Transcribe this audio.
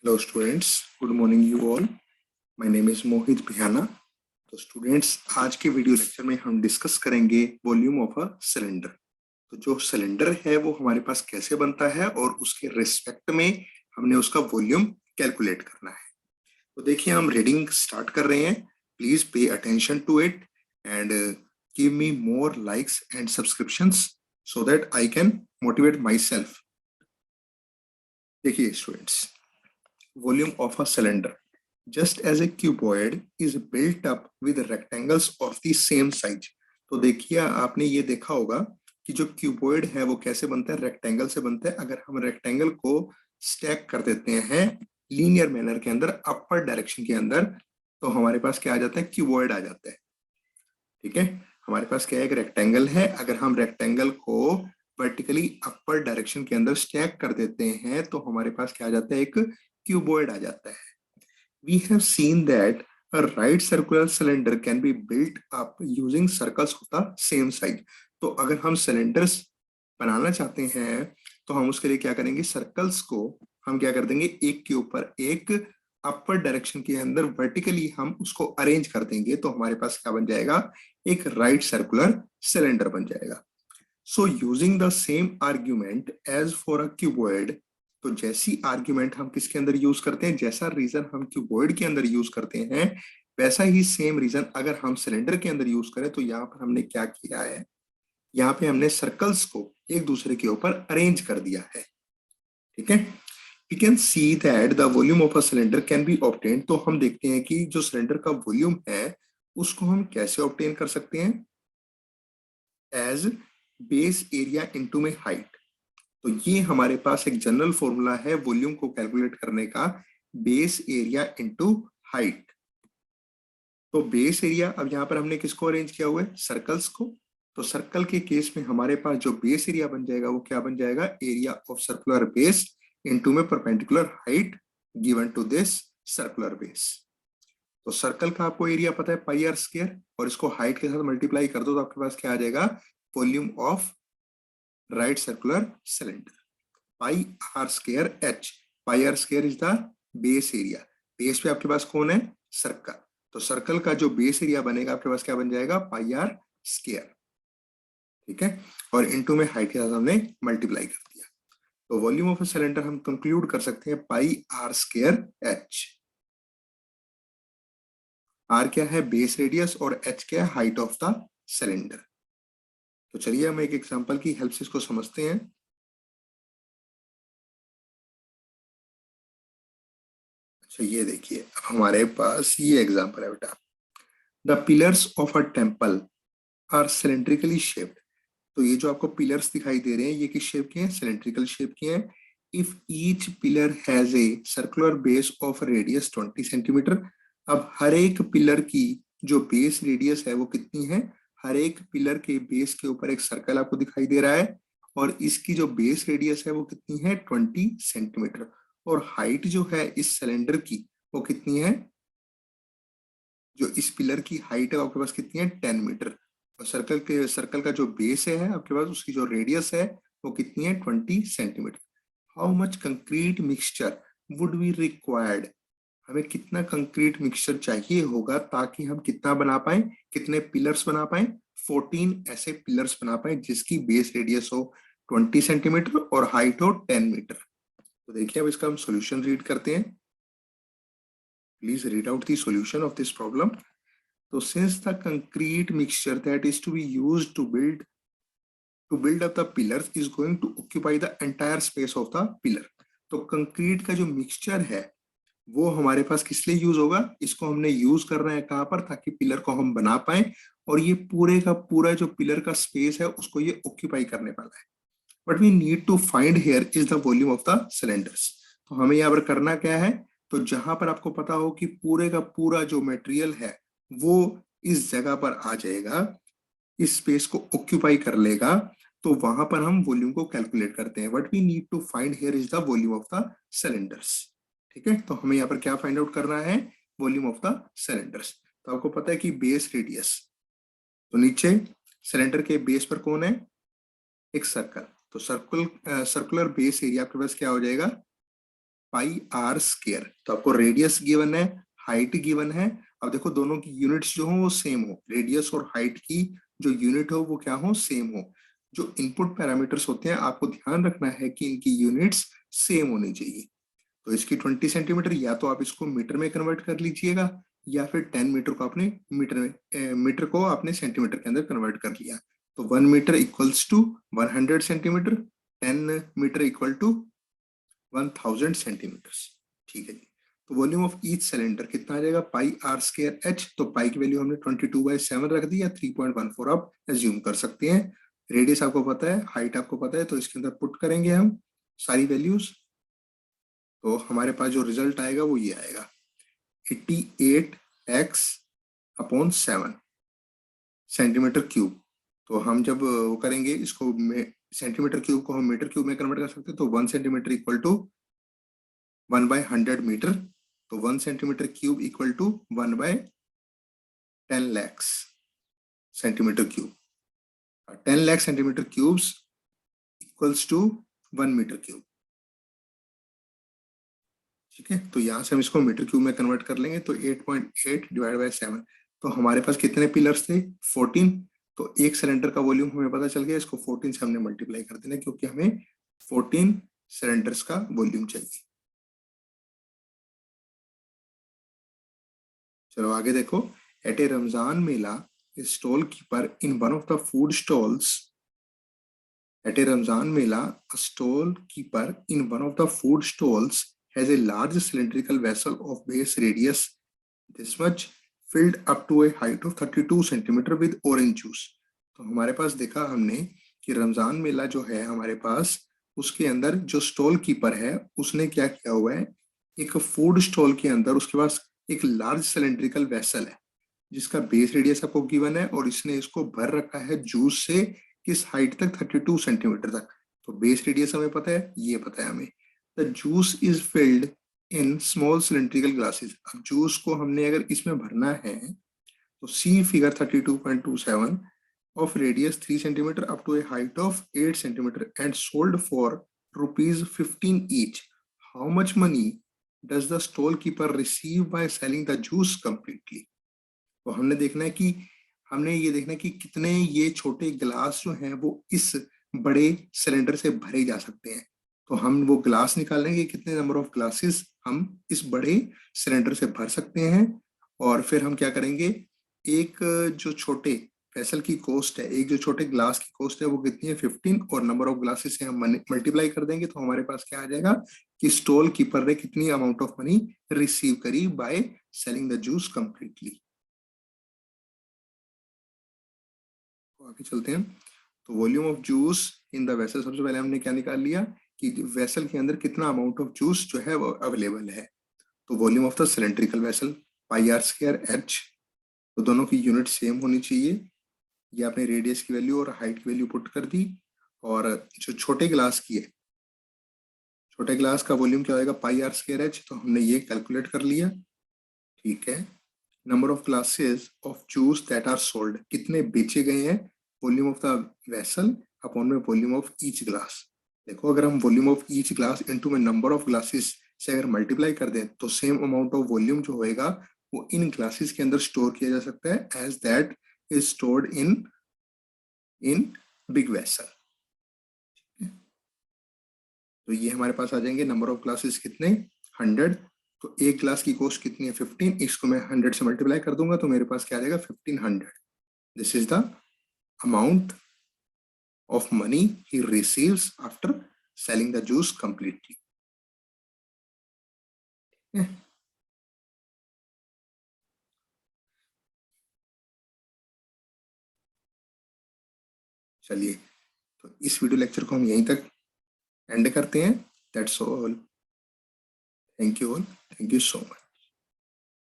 Hello students, good morning you all. My name is Mohit Bhiyana. तो students, आज के video lecture में हम डिस्कस करेंगे वॉल्यूम ऑफ अ सिलेंडर। तो जो सिलेंडर है वो हमारे पास कैसे बनता है और उसके रिस्पेक्ट में हमने उसका वॉल्यूम कैलकुलेट करना है। तो देखिए, हम रीडिंग स्टार्ट कर रहे हैं। Please pay attention to it and give me more likes and subscriptions so that I can motivate myself. देखिए students, volume of a cylinder, just as a cuboid is built up with rectangles of the same size। तो देखिए, आपने ये देखा होगा कि जो cuboid है वो कैसे बनता है, रेक्टेंगल से बनता है। अगर हम रेक्टेंगल को स्टैक कर देते हैं लीनियर मैनर के अंदर, अपर डायरेक्शन के अंदर, तो हमारे पास क्या आ जाता है, क्यूबॉइड आ जाता है। ठीक है, हमारे पास क्या है, एक रेक्टेंगल है। अगर हम रेक्टेंगल को वर्टिकली अपर डायरेक्शन के अंदर स्टैक कर देते हैं तो हमारे पास क्या आ जाता है, एक क्यूबॉइड आ जाता है। We have seen that a right circular cylinder can be built up using circles of the same size। तो अगर हम सिलेंडर्स बनाना चाहते हैं तो हम उसके लिए क्या करेंगे, सर्कल्स को हम क्या कर देंगे, एक के ऊपर एक अपर डायरेक्शन के अंदर वर्टिकली हम उसको अरेंज कर देंगे तो हमारे पास क्या बन जाएगा, एक राइट सर्कुलर सिलेंडर बन जाएगा। So using the same argument as for a cuboid, तो जैसी आर्ग्यूमेंट हम किसके अंदर यूज करते हैं, जैसा रीजन हम क्यूबॉइड के अंदर यूज करते हैं, वैसा ही सेम रीजन अगर हम सिलेंडर के अंदर यूज करें। तो यहाँ पर हमने क्या किया है, यहाँ पे हमने सर्कल्स को एक दूसरे के ऊपर अरेंज कर दिया है। ठीक है, we can see that the volume of a cylinder can be obtain. तो हम देखते हैं कि जो सिलेंडर का वॉल्यूम है उसको हम कैसे ऑब्टेन कर सकते हैं, एज बेस एरिया इनटू में हाइट। तो ये हमारे पास एक जनरल फॉर्मूला है वॉल्यूम को कैलकुलेट करने का, बेस एरिया इनटू हाइट। तो बेस एरिया, अब यहाँ पर हमने किसको अरेंज किया हुआ है, सर्कल्स को। तो सर्कल के केस में हमारे पास जो बेस एरिया बन जाएगा वो क्या बन जाएगा, area of circular base into में perpendicular height given to this circular base. तो सर्कल का आपको एरिया पता है, पाई आर स्क्वायर, और इसको हाइट के साथ मल्टीप्लाई कर दो तो आपके पास क्या आ जाएगा, volume of right circular cylinder, pi r square h. Pi r square is the base area. Base पे आपके पास कौन है, सर्कल। तो सर्कल का जो बेस एरिया बनेगा आपके पास क्या बन जाएगा, पाई आर स्क्वायर। ठीक है, और इनटू में हाइट के साथ हमने मल्टीप्लाई कर दिया। तो वॉल्यूम ऑफ अ सिलेंडर हम कंक्लूड कर सकते हैं पाई आर स्क्वायर एच। आर क्या है, बेस रेडियस, और एच क्या है, हाइट ऑफ द सिलेंडर। तो चलिए हम एक एग्जांपल की हेल्प से इसको समझते हैं। अच्छा, ये देखिए, अब हमारे पास ये एग्जांपल है बेटा। The pillars of a temple are cylindrically shaped. तो ये जो आपको पिलर्स दिखाई दे रहे हैं ये किस शेप के हैं, सिलेंड्रिकल शेप के हैं। If each pillar has a circular base of radius 20 centimetre. अब हर एक पिलर की जो बेस रेडियस है वो कितनी है, हर एक पिलर के बेस के ऊपर एक सर्कल आपको दिखाई दे रहा है, और इसकी जो बेस रेडियस है वो कितनी है, 20 सेंटीमीटर। और हाइट जो है इस सिलेंडर की वो कितनी है, जो इस पिलर की हाइट है आपके पास कितनी है, 10 मीटर। और सर्कल का जो बेस है आपके पास, उसकी जो रेडियस है वो कितनी है, 20 centimetre. How much concrete mixture would be required. हमें कितना कंक्रीट मिक्सचर चाहिए होगा ताकि हम कितना बना पाए, कितने पिलर्स बना पाए, 14 ऐसे पिलर्स बना पाए जिसकी बेस रेडियस हो 20 सेंटीमीटर और हाइट हो 10 मीटर। तो देखिए, अब इसका हम सोल्यूशन रीड करते हैं। Please read out the solution of this problem. So since the concrete mixture that is to be used to build up the pillars is going to occupy the entire space of the pillar। तो concrete का जो mixture है वो हमारे पास किस लिए use होगा, इसको हमने यूज कर रहे हैं कहाँ पर, ताकि पिलर को हम बना पाए, और ये पूरे का पूरा जो पिलर का स्पेस है उसको ये ऑक्यूपाई करने वाला है। But we need to find here is the volume of the cylinders. तो हमें यहाँ पर करना क्या है, तो जहां पर आपको पता हो कि पूरे का पूरा जो मटेरियल है वो इस जगह पर आ जाएगा, इस स्पेस को ऑक्यूपाई कर लेगा, तो वहां पर हम वॉल्यूम को कैलकुलेट करते हैं। What we need to find here is the volume of the cylinders. ठीक है, तो हमें यहाँ पर क्या फाइंड आउट करना है, वॉल्यूम ऑफ द सिलेंडर्स। तो आपको पता है कि बेस रेडियस, तो नीचे सिलेंडर के बेस पर कौन है, एक सर्कल। तो सर्कुलर बेस एरिया आपके पास क्या हो जाएगा, पाई आर स्क्वायर। तो आपको रेडियस गिवन है, हाइट गिवन है। अब देखो दोनों की यूनिट्स जो हो वो सेम हो, रेडियस और हाइट की जो यूनिट हो वो क्या हो, सेम हो। जो इनपुट पैरामीटर्स होते हैं आपको ध्यान रखना है कि इनकी यूनिट्स सेम होनी चाहिए। तो इसकी 20 सेंटीमीटर, या तो आप इसको मीटर में कन्वर्ट कर लीजिएगा, या फिर 10 मीटर को आपने मीटर में मीटर को आपने सेंटीमीटर के अंदर कन्वर्ट कर लिया। तो 1 metre equals to 100 centimetre, 10 metre equal to 1000 centimetres. ठीक है जी। तो वॉल्यूम ऑफ ईच सिलेंडर कितना आ जाएगा, पाई आर स्क्वायर एच। तो पाई की वैल्यू हमने 22/7 रख दी, या 3.14 आप एज्यूम कर सकते हैं। रेडियस आपको पता है, हाइट आपको पता है, तो इसके अंदर पुट करेंगे हम सारी वैल्यूज। तो हमारे पास जो रिजल्ट आएगा वो ये आएगा 88x/7 सेंटीमीटर क्यूब। तो हम जब वो करेंगे इसको सेंटीमीटर क्यूब को हम मीटर क्यूब में कन्वर्ट कर सकते हैं। तो 1 सेंटीमीटर इक्वल टू 1/100 मीटर। तो 1 centimetre cube equal to 1/10 lakh centimetre cube. 10 lakh centimetre cubes equals to 1 metre cube. ठीक है, तो यहाँ से हम इसको मीटर क्यूब में कन्वर्ट कर लेंगे। तो 8.8 डिवाइड बाय 7। तो हमारे पास कितने पिलर्स थे, 14। तो एक सिलेंडर का वॉल्यूम हमें पता चल गया, इसको 14 से हमने मल्टीप्लाई कर देना, क्योंकि हमें 14 सिलेंडर्स का वॉल्यूम चाहिए। चलो आगे देखो। At a Ramzan mela stall keeper in one of the food stalls. At a Ramzan Mela, a stall keeper in one of the food stalls has a large cylindrical vessel of base radius this much, filled up to a height of 32 centimetre with orange juice. तो हमारे पास देखा हमने कि रमजान मेला जो है हमारे पास, उसके अंदर जो स्टॉल कीपर है उसने क्या किया हुआ है, एक फूड स्टॉल के अंदर उसके पास एक लार्ज सिलेंड्रिकल वेसल है जिसका बेस रेडियस आपको गिवन है, और इसने इसको भर रखा है जूस से किस हाइट तक, 32 सेंटीमीटर तक। तो बेस रेडियस हमें पता है, ये पता है हमें। The juice is filled in small cylindrical glasses. अब जूस को हमने अगर इसमें भरना है तो सी figure 32.27 of radius 3 centimeter up to a height of 8 centimeter and sold for ₹15 each. How much money does the stall keeper receive by selling the juice completely? तो हमने देखना है कि हमने ये देखना है कि कितने ये छोटे ग्लास जो हैं वो इस बड़े सिलेंडर से भरे जा सकते हैं। तो हम वो ग्लास निकालेंगे, कितने नंबर ऑफ ग्लासेस हम इस बड़े सिलेंडर से भर सकते हैं। और फिर हम क्या करेंगे, एक जो छोटे वेसल की कॉस्ट है, एक जो छोटे ग्लास की कॉस्ट है वो कितनी है, 15, और नंबर ऑफ ग्लासेस से हम मल्टीप्लाई कर देंगे। तो हमारे पास क्या आ जाएगा कि स्टॉल कीपर ने कितनी अमाउंट ऑफ मनी रिसीव करी by selling the juice completely. आगे चलते हैं। तो volume of juice in the vessel, सबसे पहले हमने क्या निकाल लिया कि वेसल के अंदर कितना अमाउंट ऑफ जूस जो है वो अवेलेबल है। तो volume of the cylindrical vessel pi r square h. तो दोनों की यूनिट सेम होनी चाहिए। ये आपने रेडियस की वैल्यू और हाइट की वैल्यू पुट कर दी। और जो छोटे ग्लास की है, छोटे ग्लास का वॉल्यूम क्या होगा, पाई आर स्क्वायर एच। तो हमने ये कैलकुलेट कर लिया। ठीक है, number of glasses of juice that are sold, कितने बेचे गए हैं, volume of the vessel upon में वॉल्यूम ऑफ ईच ग्लास। देखो अगर हम volume of each glass into में नंबर ऑफ ग्लासेस से अगर मल्टीप्लाई कर दें तो सेम अमाउंट ऑफ वॉल्यूम जो होएगा वो इन ग्लासेस के अंदर स्टोर किया जा सकता है, as that is stored in big vessel. तो ये हमारे पास आ जाएंगे नंबर ऑफ ग्लासेस कितने, 100। तो एक ग्लास की कॉस्ट कितनी है, 15। इसको मैं 100 से मल्टीप्लाई कर दूंगा तो मेरे पास क्या आ जाएगा, 1500। This is the amount of money he receives after selling the juice completely. चलिए, तो इस वीडियो लेक्चर को हम यहीं तक एंड करते हैं। That's all. Thank you all, thank you so much.